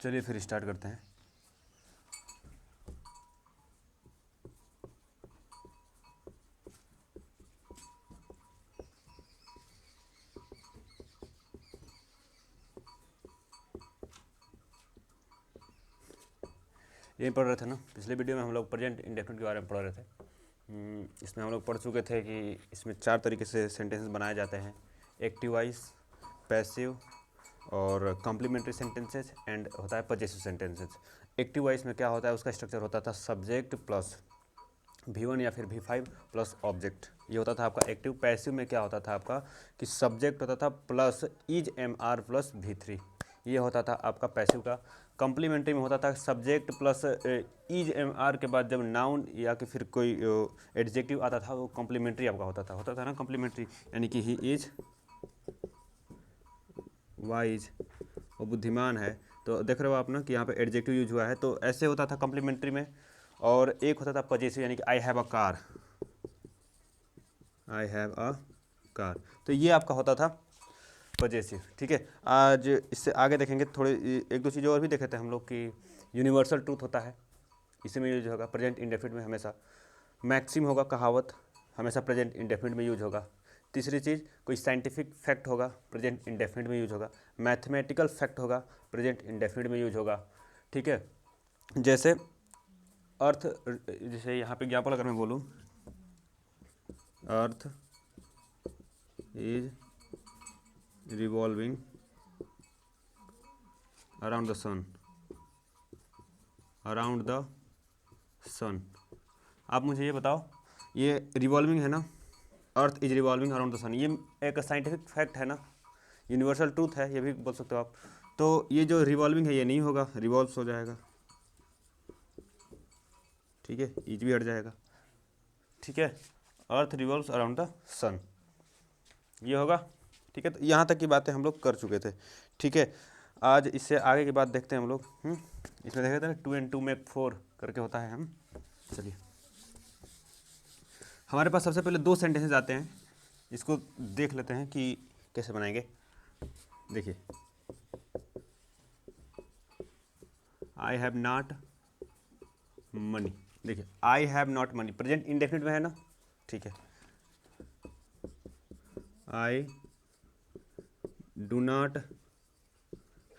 चलिए फिर स्टार्ट करते हैं। यही पढ़ रहे थे ना, पिछले वीडियो में हम लोग प्रेजेंट इंडेफिनिट के बारे में पढ़ रहे थे। इसमें हम लोग पढ़ चुके थे कि इसमें 4 तरीके से सेंटेंसेस बनाए जाते हैं: एक्टिव वॉइस, पैसिव और कॉम्प्लीमेंट्री सेंटेंसेस एंड होता है पजेसिव सेंटेंसेस। एक्टिव वॉइस में क्या होता है, उसका स्ट्रक्चर होता था सब्जेक्ट प्लस V1 या फिर V5 प्लस ऑब्जेक्ट, ये होता था आपका एक्टिव। पैसिव में क्या होता था आपका कि सब्जेक्ट होता था plus is MR plus V3, ये होता था आपका पैसिव का। कॉम्प्लीमेंट्री में होता था सब्जेक्ट प्लस इज MR के बाद जब नाउन या कि फिर कोई एडजेक्टिव आता था वो कॉम्प्लीमेंट्री आपका होता था ना कॉम्प्लीमेंट्री, यानी कि ही इज वाइज, वो बुद्धिमान है। तो देख रहे हो आप ना कि यहाँ पे एडजेक्टिव यूज हुआ है, तो ऐसे होता था कॉम्प्लीमेंट्री में। और एक होता था पजेसिव, यानी कि I have a car, I have a car, तो ये आपका होता था पजेसिव। ठीक है, आज इससे आगे देखेंगे थोड़े, एक दो चीज़ें और भी देखे थे हम लोग कि यूनिवर्सल ट्रूथ होता है, इसी में यूज होगा प्रेजेंट इंडेफिनिट में हमेशा। मैक्सिम होगा कहावत, हमेशा प्रेजेंट इंडेफिनिट में यूज होगा। तीसरी चीज़, कोई साइंटिफिक फैक्ट होगा प्रेजेंट इंडेफिनिट में यूज होगा। मैथमेटिकल फैक्ट होगा प्रेजेंट इंडेफिनिट में यूज होगा। ठीक है, जैसे अर्थ, जैसे यहाँ पे एग्जाम्पल अगर मैं बोलूँ, earth is revolving around the sun, around the sun. आप मुझे ये बताओ, ये रिवॉल्विंग है ना, earth is revolving around the sun, ये एक साइंटिफिक फैक्ट है ना, यूनिवर्सल ट्रूथ है, ये भी बोल सकते हो आप। तो ये जो रिवॉल्विंग है ये नहीं होगा, रिवॉल्व्स हो जाएगा। ठीक है, इज भी हट जाएगा। ठीक है, earth revolves around the sun, ये होगा। ठीक है, तो यहाँ तक की बातें हम लोग कर चुके थे। ठीक है, आज इससे आगे की बात देखते हैं हम लोग। इसमें देखे थे ना 2 and 2 make 4 करके होता है। हम चलिए, हमारे पास सबसे पहले 2 सेंटेंसेस आते हैं, इसको देख लेते हैं कि कैसे बनाएंगे। देखिए, आई हैव नॉट मनी, देखिए आई have not money present indefinite में है ना। ठीक है, आई डू नॉट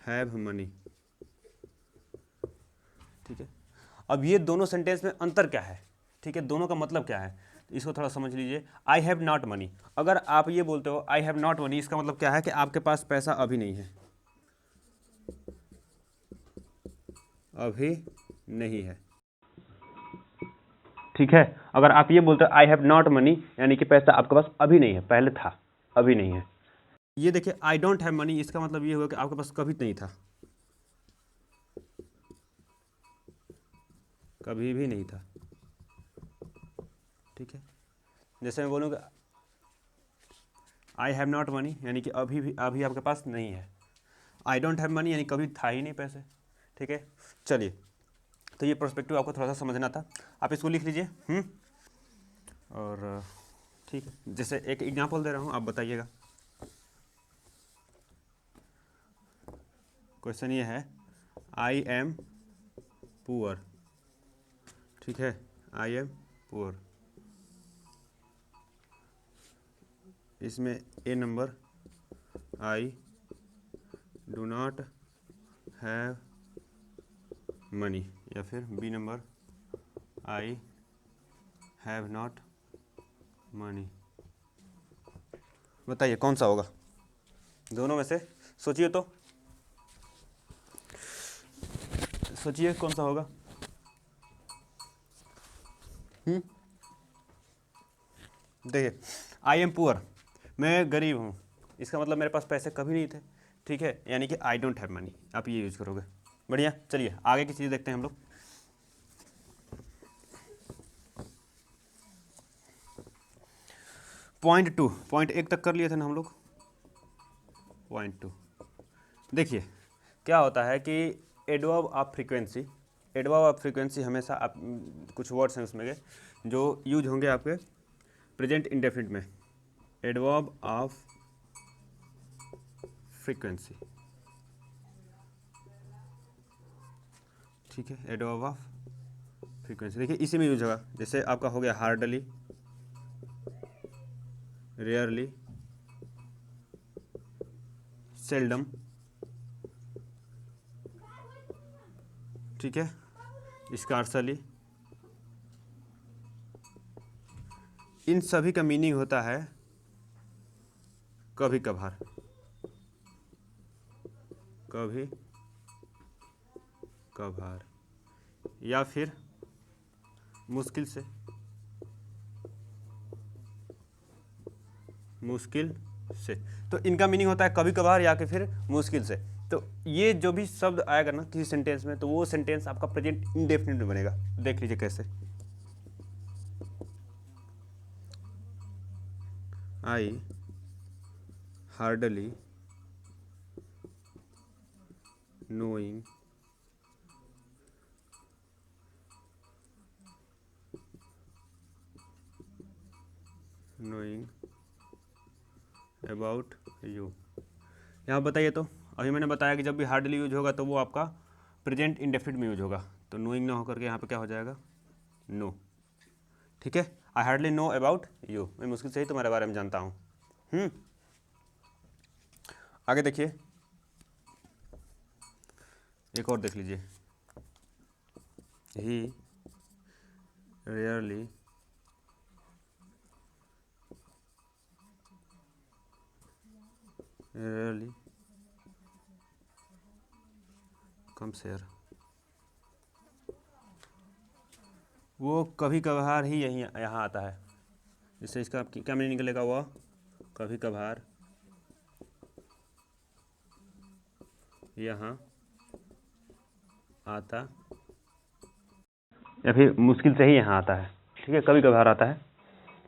हैव मनी। ठीक है, अब ये दोनों सेंटेंस में अंतर क्या है, ठीक है, दोनों का मतलब क्या है, इसको थोड़ा समझ लीजिए। आई हैव नॉट मनी, अगर आप ये बोलते हो आई हैव नॉट मनी, इसका मतलब क्या है कि आपके पास पैसा अभी नहीं है, अभी नहीं है। ठीक है, अगर आप ये बोलते हो आई हैव नॉट मनी, यानी कि पैसा आपके पास अभी नहीं है, पहले था, अभी नहीं है। ये देखिए, आई डोंट हैव मनी, इसका मतलब ये हुआ कि आपके पास कभी नहीं था, कभी भी नहीं था। ठीक है, जैसे मैं बोलूँगा आई हैव नॉट मनी, यानी कि अभी आपके पास नहीं है। आई डोंट हैव मनी यानी कभी था ही नहीं पैसे। ठीक है, चलिए, तो ये पर्सपेक्टिव आपको थोड़ा सा समझना था, आप इसको लिख लीजिए। और ठीक है, जैसे एक एग्जांपल दे रहा हूँ, आप बताइएगा। क्वेश्चन ये है, आई एम पुअर। ठीक है, आई एम पुअर, इसमें A number, I do not have money, या फिर B number, I have not money. बताइए कौन सा होगा दोनों में से, सोचिए तो, सोचिए कौन सा होगा। देखिए, आई एम पुअर, मैं गरीब हूँ, इसका मतलब मेरे पास पैसे कभी नहीं थे। ठीक है, यानी कि आई डोंट हैव मनी, आप ये यूज़ करोगे। बढ़िया, चलिए आगे की चीज़ देखते हैं हम लोग। पॉइंट 2, पॉइंट 1 तक कर लिए थे ना हम लोग। पॉइंट 2 देखिए, क्या होता है कि adverb of frequency, adverb of frequency हमेशा आप, कुछ वर्ड्स हैं उसमें के जो यूज होंगे आपके प्रेजेंट इंडेफिनिट में। एडवर्ब ऑफ फ्रीक्वेंसी, ठीक है, एड ऑफ फ्रीक्वेंसी, देखिए इसी में यूज होगा। जैसे आपका हो गया हार्डली, रेयरली, सेल्डम, ठीक है, स्कार्सली, इन सभी का मीनिंग होता है कभी कभार, कभी कभार, या फिर मुश्किल से, मुश्किल से। तो इनका मीनिंग होता है कभी कभार या कि फिर मुश्किल से। तो ये जो भी शब्द आएगा ना किसी सेंटेंस में, तो वो सेंटेंस आपका प्रेजेंट इंडेफिनिट में बनेगा। देख लीजिए कैसे। I hardly knowing about you. यहाँ बताइए तो, अभी मैंने बताया कि जब भी हार्डली यूज होगा तो वो आपका प्रेजेंट इंडेफिनिट में यूज होगा। तो नोइंग ना होकर के यहाँ पे क्या हो जाएगा, नो। ठीक है, I hardly know about you, मैं मुश्किल से ही तुम्हारे बारे में जानता हूँ। आगे देखिए, एक और देख लीजिए। ही रेयरली कम्स हियर, वो कभी कभार ही यहीं यहाँ आता है। जिससे इसका क्या मीनिंग निकलेगा, वो कभी कभार यहाँ आता, या फिर मुश्किल से ही यहाँ आता है। ठीक है, कभी कभार आता है।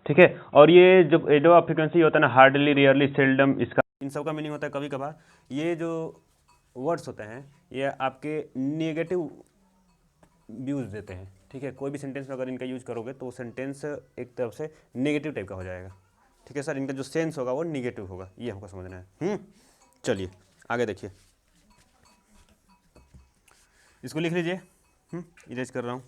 ठीक है, और ये जब एडो ऑफ फ्रीक्वेंसी होता है ना, हार्डली, रियरली, सेल्डम, इसका इन सब का मीनिंग होता है कभी कभार। ये जो वर्ड्स होते हैं ये आपके नेगेटिव व्यूज़ देते हैं। ठीक है, कोई भी सेंटेंस में अगर इनका यूज करोगे तो सेंटेंस एक तरफ से नेगेटिव टाइप का हो जाएगा। ठीक है सर, इनका जो सेंस होगा वो नेगेटिव होगा, ये हमको समझना है। चलिए आगे देखिए, इसको लिख लीजिए। इरेज कर रहा हूँ।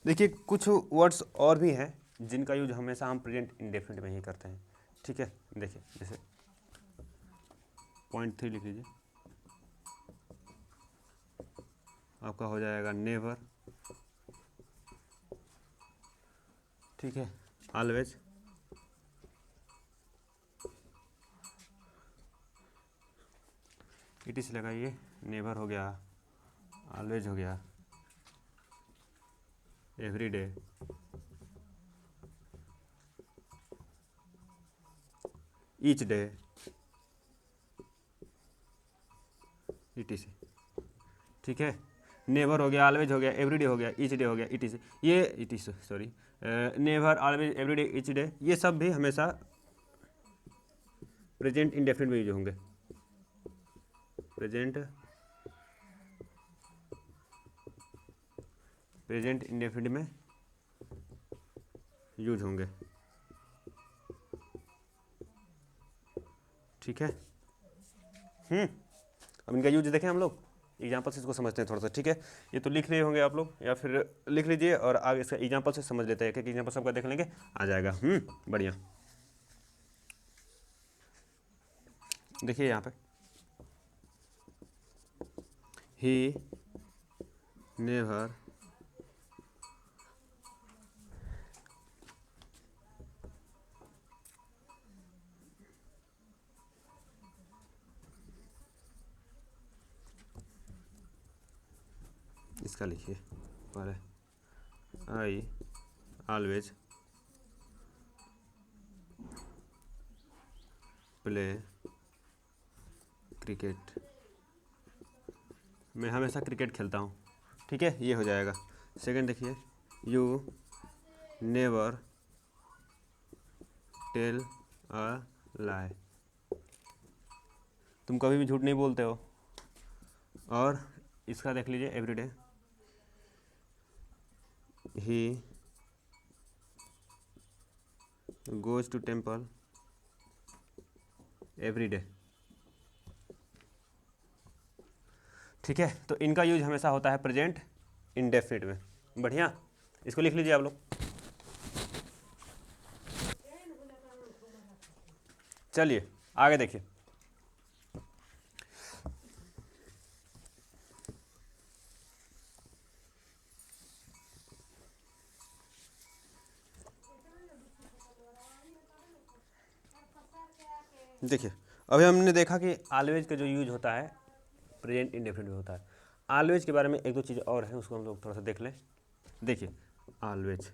देखिए कुछ वर्ड्स और भी हैं जिनका यूज हमेशा हम प्रेजेंट इंडेफिनिट में ही करते हैं। ठीक है, देखिए जैसे पॉइंट 3 लिख लीजिए, आपका हो जाएगा नेवर। ठीक है, ऑलवेज, इट इज लगाइए, नेवर हो गया, ऑलवेज हो गया, every day, each day, it is. ठीक है, नेवर हो गया, ऑलवेज हो गया, एवरीडे हो गया, ईच डे हो गया, इट इज। ये it is sorry, never, always, everyday, each day, ये सब भी हमेशा प्रेजेंट इंडेफिनिट में यूज होंगे। प्रेजेंट इंडेफिनिट में यूज होंगे। ठीक है, अब इनका यूज देखें हम लोग एग्जाम्पल से इसको समझते हैं थोड़ा सा। ठीक है, ये तो लिख रहे होंगे आप लोग, या फिर लिख लीजिए और आगे इसका एग्जाम्पल से समझ लेते हैं। कि एग्जाम्पल सबका देख लेंगे, आ जाएगा। बढ़िया। देखिए यहाँ पे, ही नेवर इसका लिखिए पहले, आई ऑलवेज प्ले क्रिकेट, मैं हमेशा क्रिकेट खेलता हूँ। ठीक है, ये हो जाएगा। सेकंड देखिए, यू नेवर टेल अ लाई, तुम कभी भी झूठ नहीं बोलते हो। और इसका देख लीजिए, everyday, he goes to temple every day. ठीक है, तो इनका यूज हमेशा होता है प्रेजेंट इंडेफिनिट में। बढ़िया, इसको लिख लीजिए आप लोग। चलिए आगे देखिए। देखिए अभी हमने देखा कि ऑलवेज का जो यूज होता है प्रेजेंट इंडेफिनिट में होता है। ऑलवेज के बारे में एक दो चीज़ और है, उसको हम लोग थोड़ा सा देख लें। देखिए ऑलवेज,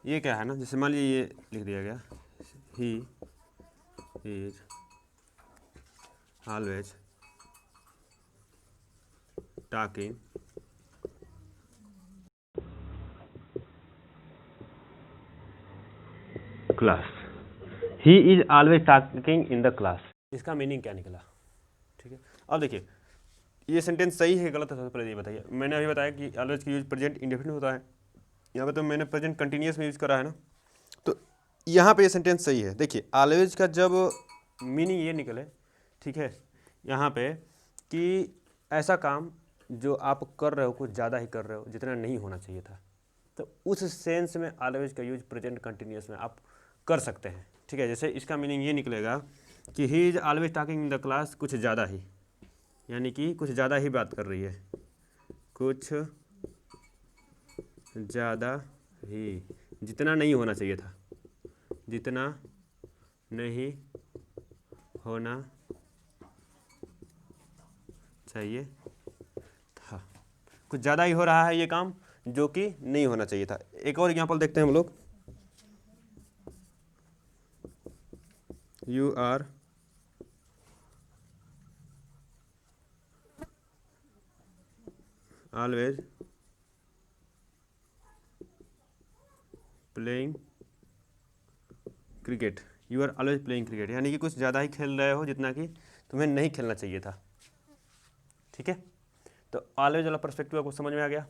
ये क्या है ना, जैसे मान लीजिए ये लिख दिया गया, he is always talking class. He is always talking in the class. इसका मीनिंग क्या निकला? ठीक है, अब देखिए ये सेंटेंस सही है गलत है, सबसे पहले ये बताइए। मैंने अभी बताया कि ऑलवेज का यूज प्रेजेंट इंडेफिनिट होता है, यहाँ पे तो मैंने प्रेजेंट कंटिन्यूस में यूज करा है ना, तो यहाँ पे ये सेंटेंस सही है। देखिए ऑलवेज का जब मीनिंग ये निकले, ठीक है, यहाँ पे कि ऐसा काम जो आप कर रहे हो कुछ ज़्यादा ही कर रहे हो, जितना नहीं होना चाहिए था, तो उस सेंस में ऑलवेज का यूज प्रेजेंट कंटिन्यूस में आप कर सकते हैं। ठीक है, जैसे इसका मीनिंग ये निकलेगा कि he is always talking in the class, कुछ ज़्यादा ही, यानी कि कुछ ज़्यादा ही बात कर रही है, कुछ ज़्यादा ही, जितना नहीं होना चाहिए था, जितना नहीं होना चाहिए था, कुछ ज़्यादा ही हो रहा है ये काम जो कि नहीं होना चाहिए था। एक और एग्जांपल देखते हैं हम लोग। You are always playing cricket, you are always playing cricket, यानी कि कुछ ज़्यादा ही खेल रहे हो जितना कि तुम्हें नहीं खेलना चाहिए था। ठीक है, तो ऑलवेज वाला पर्सपेक्टिव आपको समझ में आ गया।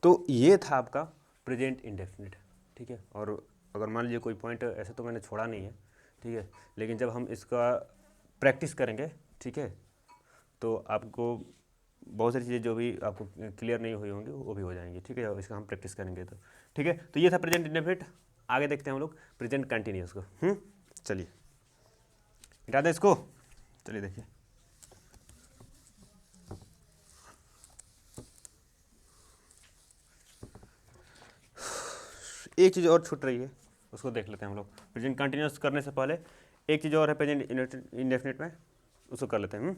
तो ये था आपका प्रेजेंट इंडेफिनिट। ठीक है, और अगर मान लीजिए कोई पॉइंट ऐसे तो मैंने छोड़ा नहीं है, ठीक है, लेकिन जब हम इसका प्रैक्टिस करेंगे, ठीक है, तो आपको बहुत सारी चीज़ें जो भी आपको क्लियर नहीं हुई होंगी वो भी हो जाएंगी। ठीक है, इसका हम प्रैक्टिस करेंगे तो। ठीक है, तो ये था प्रेजेंट इंडेफिनिट। आगे देखते हैं हम लोग प्रेजेंट कंटिन्यूस को। चलिए हटा दें इसको। चलिए देखिए, एक चीज़ और छूट रही है, उसको देख लेते हैं हम लोग। प्रेजेंट कंटिन्यूस करने से पहले एक चीज़ और है प्रेजेंट इंडेफिनिट में, उसको कर लेते हैं।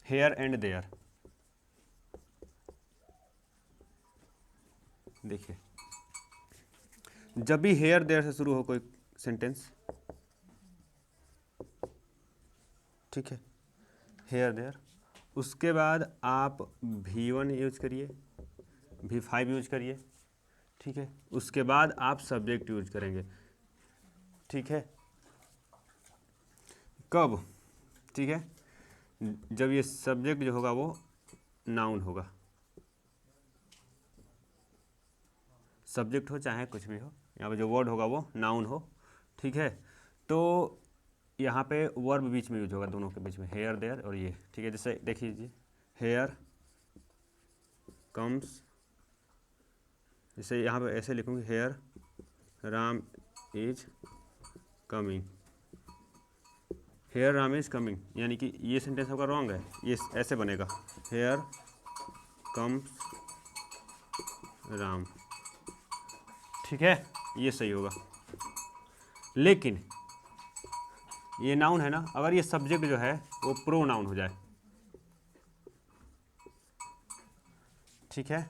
Here and there. देखिए जब भी हेयर देयर से शुरू हो कोई सेंटेंस, ठीक है, हेयर देयर, उसके बाद आप V1 यूज करिए, V5 यूज करिए, ठीक है, उसके बाद आप सब्जेक्ट यूज करेंगे। ठीक है, कब? ठीक है, जब ये सब्जेक्ट जो होगा वो नाउन होगा, सब्जेक्ट हो चाहे कुछ भी हो, यहाँ पे जो वर्ड होगा वो नाउन हो। ठीक है, तो यहाँ पे वर्ब बीच में यूज होगा, दोनों के बीच में, हेयर देयर और ये। ठीक है, जैसे देख लीजिए, हेयर कम्स, जैसे यहाँ पे ऐसे लिखूँगी, here Ram is coming, here Ram is coming, यानी कि ये सेंटेंस आपका रॉन्ग है, ये ऐसे बनेगा, हेयर कम्स राम। ठीक है, ये सही होगा। लेकिन ये नाउन है ना, अगर ये सब्जेक्ट जो है वो प्रो नाउन हो जाए, ठीक है,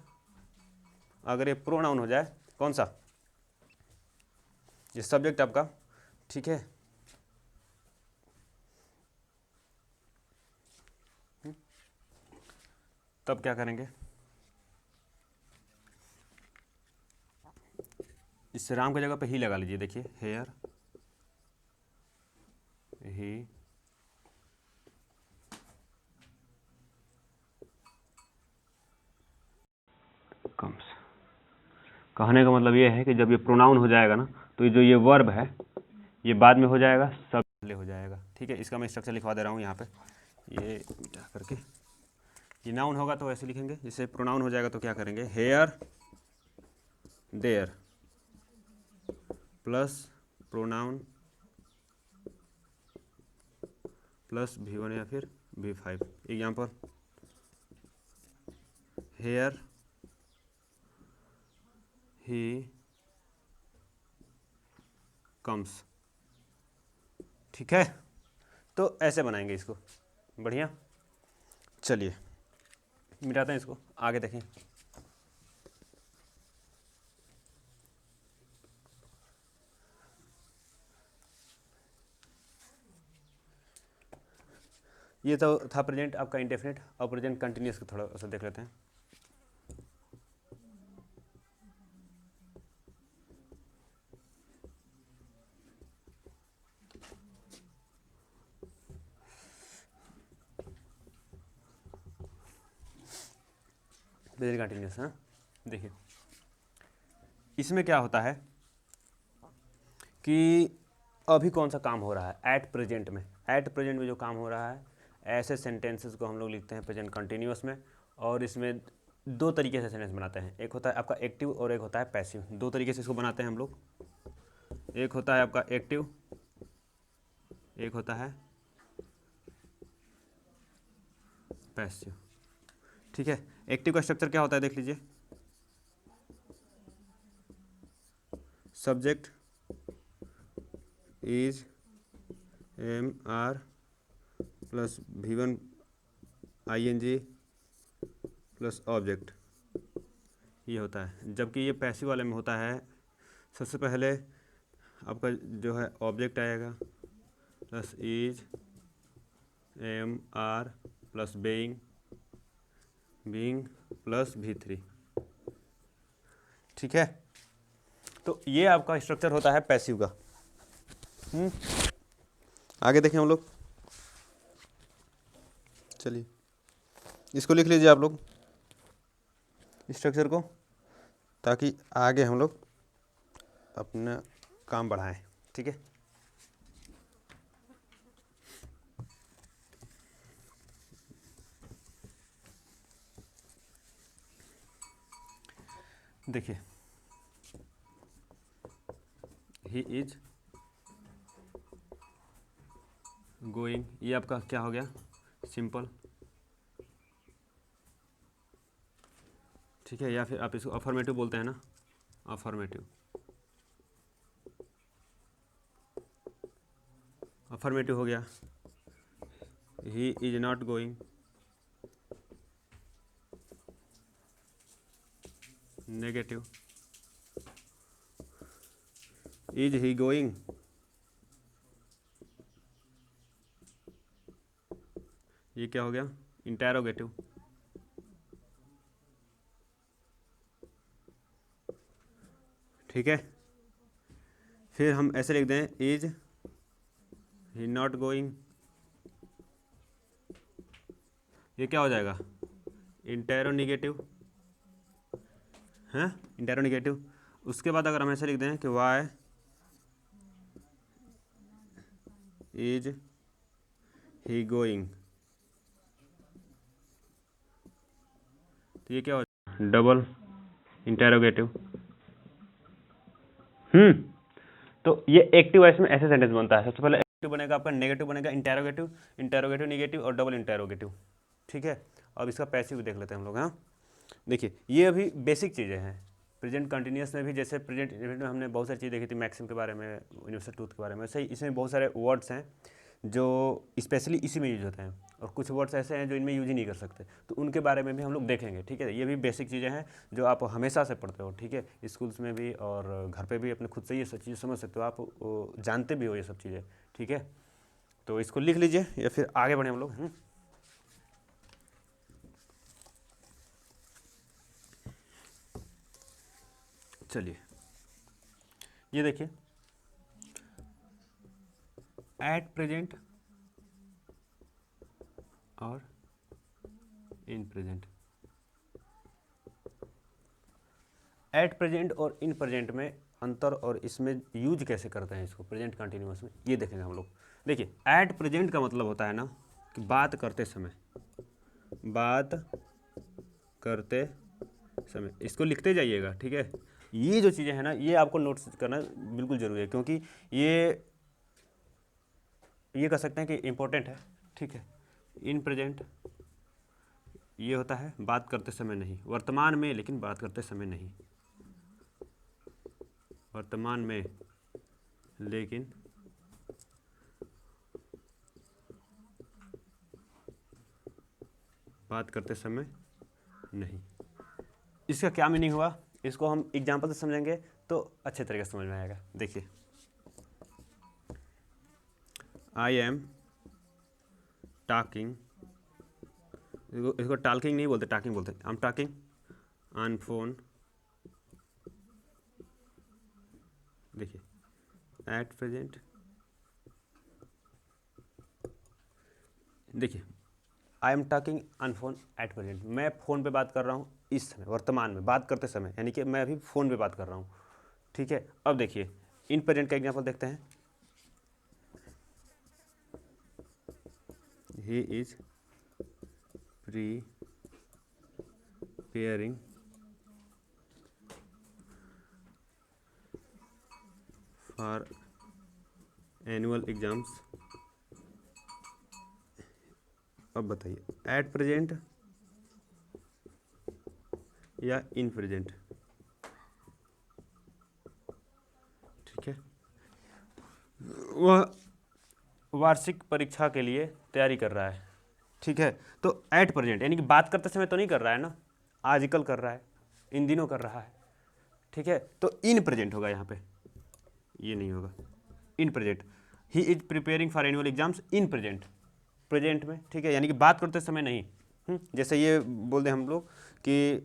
अगर ये प्रो नाउन हो जाए, कौन सा, ये सब्जेक्ट आपका, ठीक है, तब क्या करेंगे, इस राम की जगह पे ही लगा लीजिए। देखिए हेयर ही कम्स। कहने का मतलब ये है कि जब ये प्रोनाउन हो जाएगा ना, तो जो ये वर्ब है ये बाद में हो जाएगा, सब पहले हो जाएगा। ठीक है, इसका मैं स्ट्रक्चर लिखवा दे रहा हूँ यहाँ पे, ये मिटा करके। ये नाउन होगा तो ऐसे लिखेंगे, जैसे प्रोनाउन हो जाएगा तो क्या करेंगे, here there plus pronoun plus V1 या फिर V5। Example, here he comes. ठीक है, तो ऐसे बनाएंगे इसको। बढ़िया, चलिए मिटाते हैं इसको, आगे देखें। ये तो था प्रेजेंट आपका इंडेफिनिट। और प्रेजेंट कंटिन्यूस को थोड़ा सा देख लेते हैं। प्रेजेंट कंटिन्यूस, हाँ देखिए इसमें क्या होता है कि अभी कौन सा काम हो रहा है, एट प्रेजेंट में। एट प्रेजेंट में जो काम हो रहा है, ऐसे सेंटेंसेस को हम लोग लिखते हैं प्रेजेंट कंटिन्यूस में। और इसमें दो तरीके से सेंटेंस बनाते हैं, एक होता है आपका एक्टिव और एक होता है पैसिव। दो तरीके से इसको बनाते हैं हम लोग। एक होता है आपका एक्टिव, एक होता है पैसिव। ठीक है, एक्टिव का स्ट्रक्चर क्या होता है देख लीजिए, subject is MR plus V1 ING plus object, ये होता है। जबकि ये पैसिव वाले में होता है, सबसे पहले आपका जो है ऑब्जेक्ट आएगा plus is MR plus being plus V3। ठीक है, तो ये आपका स्ट्रक्चर होता है पैसिव का। आगे देखें हम लोग, चलिए इसको लिख लीजिए आप लोग स्ट्रक्चर को, ताकि आगे हम लोग अपना काम बढ़ाएं। ठीक है, देखिए ही इज गोइंग, ये आपका क्या हो गया, सिंपल। ठीक है, या फिर आप इसको अफर्मेटिव बोलते हैं ना, अफर्मेटिव। अफर्मेटिव हो गया, he is not going, negative, is he going, ये क्या हो गया, इंटेरोगेटिव। ठीक है, फिर हम ऐसे लिख दें, इज ही नॉट गोइंग, ये क्या हो जाएगा, इंटेरोनिगेटिव, है इंटेरोनिगेटिव। उसके बाद अगर हम ऐसे लिख दें कि वाई इज ही गोइंग, तो ये क्या हो जाएगा, डबल इंटेरोगेटिव। तो ये एक्टिव वॉइस में ऐसे सेंटेंस बनता है। सबसे पहले एक्टिव बनेगा आपका, नेगेटिव बनेगा, इंटेरोगेटिव, इंटेरोगेटिव नेगेटिव और डबल इंटेरोगेटिव। ठीक है, अब इसका पैसिव देख लेते हैं हम लोग। हाँ देखिए, ये अभी बेसिक चीज़ें हैं। प्रेजेंट कंटिन्यूस में भी जैसे प्रेजेंट में हमने बहुत सारी चीज़ देखी थी, मैक्सिम के बारे में, यूनिवर्सल ट्रूथ के बारे में, वैसे ही इसमें बहुत सारे वर्ड्स हैं जो स्पेशली इसी में यूज होते हैं, और कुछ वर्ड्स ऐसे हैं जो इनमें यूज ही नहीं कर सकते, तो उनके बारे में भी हम लोग देखेंगे। ठीक है, ये भी बेसिक चीज़ें हैं जो आप हमेशा से पढ़ते हो। ठीक है, स्कूल्स में भी और घर पे भी अपने खुद से ये सब चीज़ें समझ सकते हो, आप जानते भी हो ये सब चीज़ें। ठीक है, तो इसको लिख लीजिए या फिर आगे बढ़े हम लोग। चलिए ये देखिए, एट प्रेजेंट और इन प्रेजेंट, एट प्रेजेंट और इन प्रेजेंट में अंतर और इसमें यूज कैसे करते हैं इसको प्रेजेंट कंटिन्यूअस में, ये देखेंगे हम लोग। देखिए एट प्रेजेंट का मतलब होता है ना कि बात करते समय, इसको लिखते जाइएगा, ठीक है। ये जो चीज़ें हैं ना ये आपको नोट्स करना बिल्कुल ज़रूरी है, क्योंकि ये कह सकते हैं कि इम्पोर्टेंट है, ठीक है। इन प्रेजेंट ये होता है बात करते समय नहीं, वर्तमान में, लेकिन बात करते समय नहीं, वर्तमान में लेकिन बात करते समय नहीं। इसका क्या मीनिंग हुआ, इसको हम एग्जाम्पल से समझेंगे तो अच्छे तरीके से समझ में आएगा। देखिए आई एम टॉकिंग, इसको टॉकिंग नहीं बोलते, टॉकिंग बोलते हैं। I am talking on phone, देखिए एट प्रेजेंट, देखिए I am talking on phone at present, मैं फ़ोन पे बात कर रहा हूँ इस समय, वर्तमान में बात करते समय, यानी कि मैं अभी फ़ोन पे बात कर रहा हूँ, ठीक है। अब देखिए इन प्रेजेंट का एग्जांपल देखते हैं। He is preparing for annual exams. अब बताइए एट प्रेजेंट या इन प्रेजेंट, ठीक है। वह वार्षिक परीक्षा के लिए तैयारी कर रहा है, ठीक है। तो एट प्रेजेंट यानी कि बात करते समय तो नहीं कर रहा है ना, आजकल कर रहा है, इन दिनों कर रहा है, ठीक है। तो इन प्रेजेंट होगा यहाँ पे, ये नहीं होगा, in present. He is preparing for annual exams in present, present में, ठीक है, यानी कि बात करते समय नहीं। जैसे ये बोल दें हम लोग कि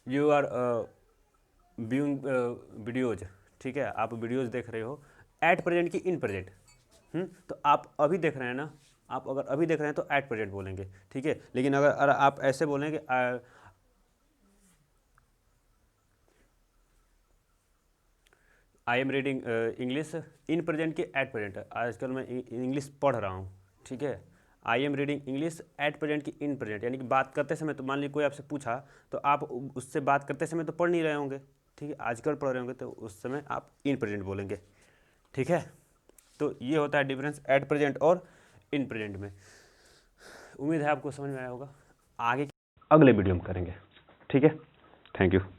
यू आर व्यूइंग वीडियोज, ठीक है, आप वीडियोज देख रहे हो एट प्रेजेंट की इन प्रेजेंट। तो आप अभी देख रहे हैं ना, आप अगर अभी देख रहे हैं तो एट प्रेजेंट बोलेंगे, ठीक है। लेकिन अगर आप ऐसे बोलेंगे I am reading English in present की एट प्रेजेंट, आजकल मैं इंग्लिश पढ़ रहा हूँ, ठीक है। I am reading English at present की इन प्रेजेंट, यानी कि बात करते समय, तो मान लीजिए कोई आपसे पूछा तो आप उससे बात करते समय तो पढ़ नहीं रहे होंगे, ठीक है, आजकल पढ़ रहे होंगे, तो उस समय आप इन प्रेजेंट बोलेंगे, ठीक है। तो ये होता है डिफरेंस एट प्रेजेंट और इन प्रेजेंट में। उम्मीद है आपको समझ में आया होगा, आगे अगले वीडियो में करेंगे, ठीक है। Thank you.